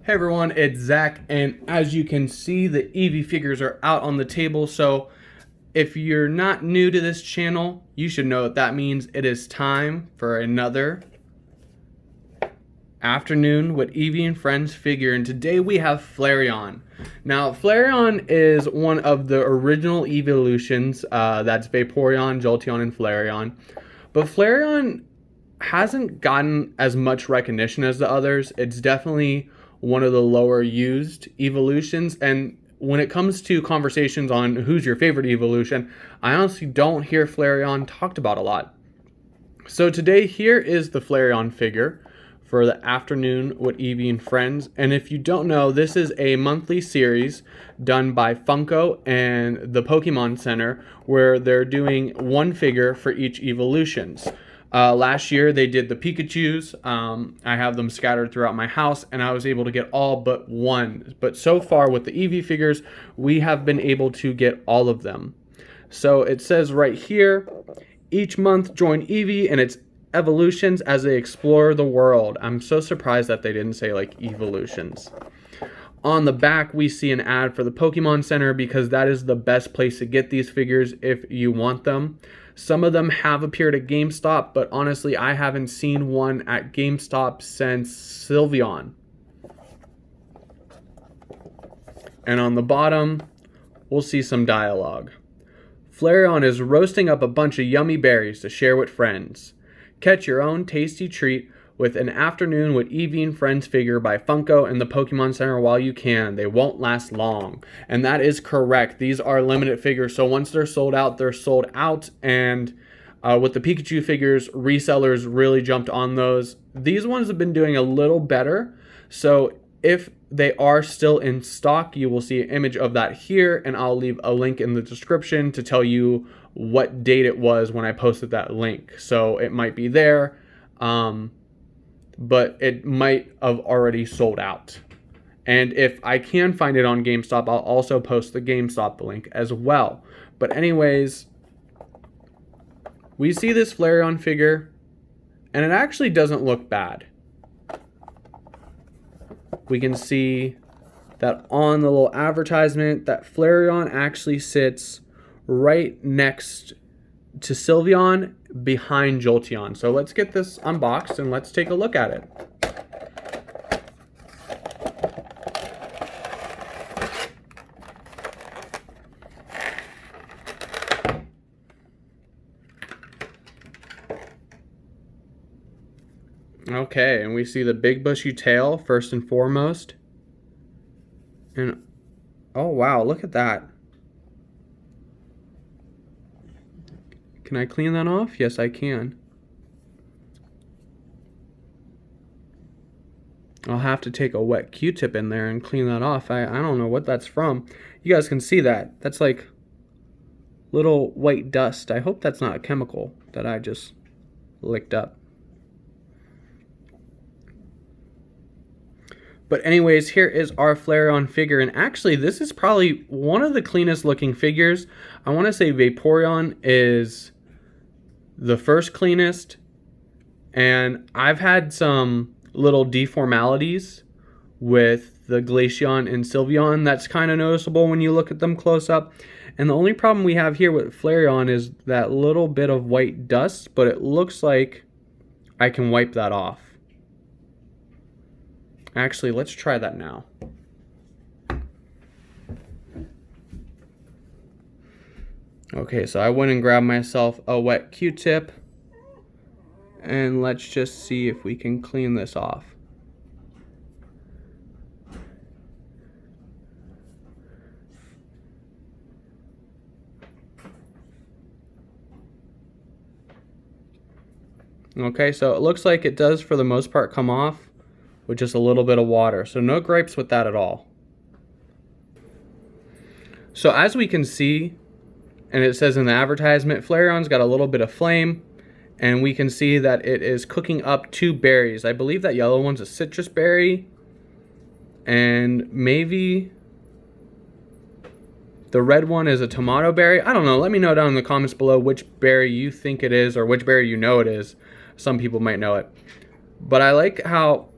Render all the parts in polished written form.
Hey everyone, it's Zach, and as you can see, the Eevee figures are out on the table. So if you're not new to this channel, you should know what that means. It is time for another afternoon with Eevee and Friends figure, and today we have Flareon. Now, Flareon is one of the original Eevolutions. That's Vaporeon, Jolteon, and Flareon. But Flareon hasn't gotten as much recognition as the others. It's definitely one of the lower used evolutions, and when it comes to conversations on who's your favorite evolution, I honestly don't hear Flareon talked about a lot. So today, here is the Flareon figure for the afternoon with Eevee and Friends. And if you don't know, this is a monthly series done by Funko and the Pokémon Center, where they're doing one figure for each evolutions. Last year they did the Pikachus. I have them scattered throughout my house, and I was able to get all but one. But so far with the Eevee figures, we have been able to get all of them. So it says right here, each month join Eevee and its evolutions as they explore the world. I'm so surprised that they didn't say like evolutions. On the back, we see an ad for the Pokemon Center because that is the best place to get these figures if you want them. Some of them have appeared at GameStop, but honestly, I haven't seen one at GameStop since Sylveon. And on the bottom, we'll see some dialogue. Flareon is roasting up a bunch of yummy berries to share with friends. Catch your own tasty treat with an afternoon with Eevee and Friends figure by Funko and the Pokemon Center while you can. They won't last long. And that is correct. These are limited figures, so once they're sold out, they're sold out. And with the Pikachu figures, resellers really jumped on those. These ones have been doing a little better. So if they are still in stock, you will see an image of that here, and I'll leave a link in the description to tell you what date it was when I posted that link. So it might be there. But it might have already sold out. And if I can find it on GameStop, I'll also post the GameStop link as well. But anyways, we see this Flareon figure, and it actually doesn't look bad. We can see that on the little advertisement that Flareon actually sits right next to Sylveon, behind Jolteon. So let's get this unboxed and let's take a look at it. Okay, and we see the big bushy tail first and foremost. And oh wow, look at that. Can I clean that off? Yes, I can. I'll have to take a wet Q-tip in there and clean that off. I don't know what that's from. You guys can see that. That's like little white dust. I hope that's not a chemical that I just licked up. But anyways, here is our Flareon figure. And actually, this is probably one of the cleanest looking figures. I want to say Vaporeon is the first cleanest, and I've had some little deformalities with the Glaceon and Sylveon that's kind of noticeable when you look at them close up. And the only problem we have here with Flareon is that little bit of white dust, but it looks like I can wipe that off. Actually, let's try that now. Okay, so I went and grabbed myself a wet Q-tip, and let's just see if we can clean this off. Okay, so it looks like it does for the most part come off with just a little bit of water, so no gripes with that at all. So as we can see, and it says in the advertisement, Flareon's got a little bit of flame, and we can see that it is cooking up 2 berries. I believe that yellow one's a citrus berry, and maybe the red one is a tomato berry. I don't know. Let me know down in the comments below which berry you think it is, or which berry you know it is. Some people might know it. But I like how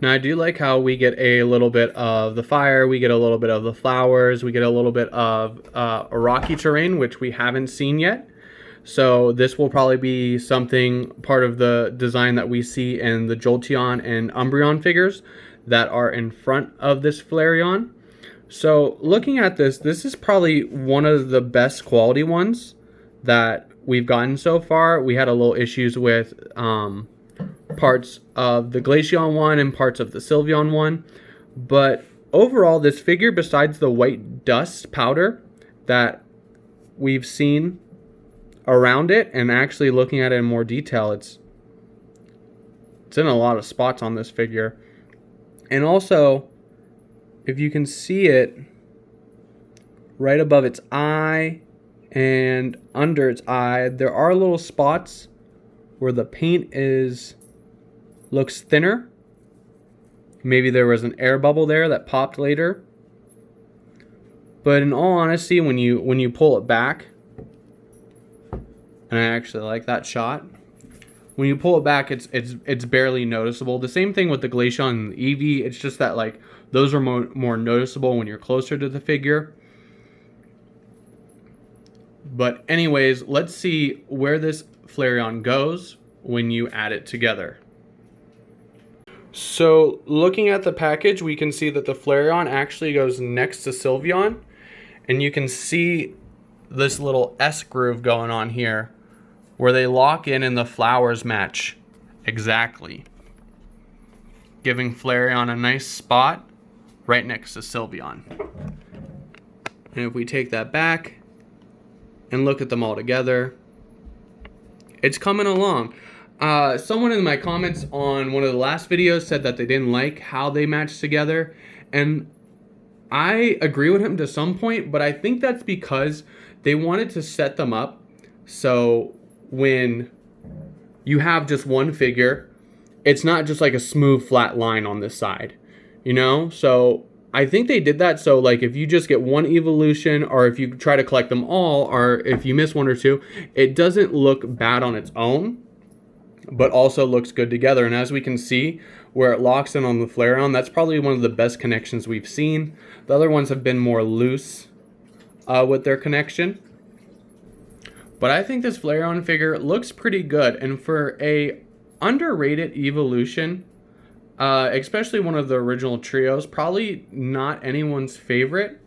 Now I do like how we get a little bit of the fire, we get a little bit of the flowers, we get a little bit of a rocky terrain, which we haven't seen yet. So this will probably be something part of the design that we see in the Jolteon and Umbreon figures that are in front of this Flareon. So looking at this, this is probably one of the best quality ones that we've gotten so far. We had a little issues with parts of the Glaceon one and parts of the Sylveon one, but overall this figure, besides the white dust powder that we've seen around it, and actually looking at it in more detail, it's in a lot of spots on this figure. And also, if you can see it right above its eye and under its eye, there are little spots where the paint looks thinner. Maybe there was an air bubble there that popped later. But in all honesty, when you pull it back, and I actually like that shot, when you pull it back, it's barely noticeable. The same thing with the Glaceon and the Eevee. It's just that like those are more noticeable when you're closer to the figure. But anyways, let's see where this Flareon goes when you add it together. So looking at the package, we can see that the Flareon actually goes next to Sylveon, and you can see this little S groove going on here where they lock in and the flowers match exactly, giving Flareon a nice spot right next to Sylveon. And if we take that back and look at them all together, it's coming along. Someone in my comments on one of the last videos said that they didn't like how they matched together, and I agree with him to some point, but I think that's because they wanted to set them up so when you have just one figure, it's not just like a smooth flat line on this side, you know? So I think they did that so like if you just get one Eevolution, or if you try to collect them all, or if you miss one or two, it doesn't look bad on its own, but also looks good together. And as we can see where it locks in on the Flareon, that's probably one of the best connections we've seen. The other ones have been more loose with their connection. But I think this Flareon figure looks pretty good, and for a underrated Eevolution, especially one of the original trios, probably not anyone's favorite.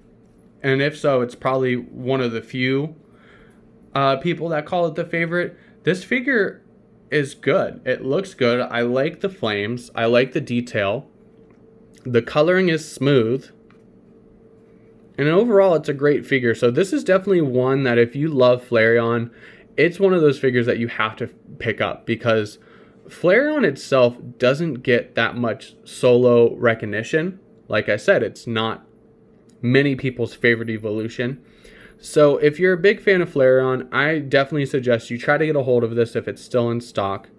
And if so, it's probably one of the few people that call it the favorite. This figure is good. It looks good. I like the flames. I like the detail. The coloring is smooth. And overall, it's a great figure. So this is definitely one that if you love Flareon, it's one of those figures that you have to pick up, because Flareon itself doesn't get that much solo recognition. Like I said, it's not many people's favorite Eevolution. So if you're a big fan of Flareon, I definitely suggest you try to get a hold of this if it's still in stock.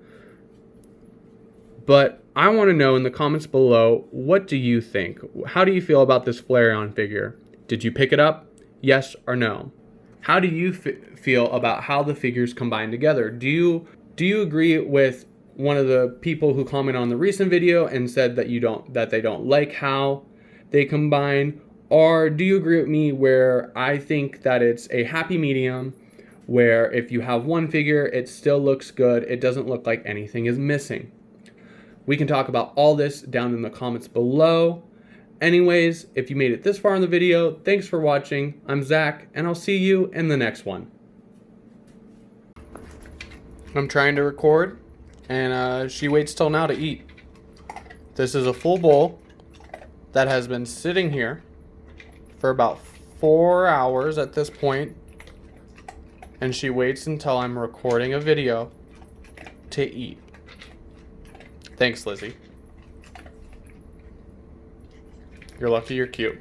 But I want to know in the comments below, what do you think? How do you feel about this Flareon figure? Did you pick it up? Yes or no? How do you feel about how the figures combine together? Do you agree with one of the people who commented on the recent video and said that they don't like how they combine? Or do you agree with me where I think that it's a happy medium, where if you have one figure, it still looks good, it doesn't look like anything is missing? We can talk about all this down in the comments below. Anyways, if you made it this far in the video, thanks for watching. I'm Zach, and I'll see you in the next one. I'm trying to record, and she waits till now to eat. This is a full bowl that has been sitting here for about 4 hours at this point, and she waits until I'm recording a video to eat. Thanks, Lizzie. You're lucky you're cute.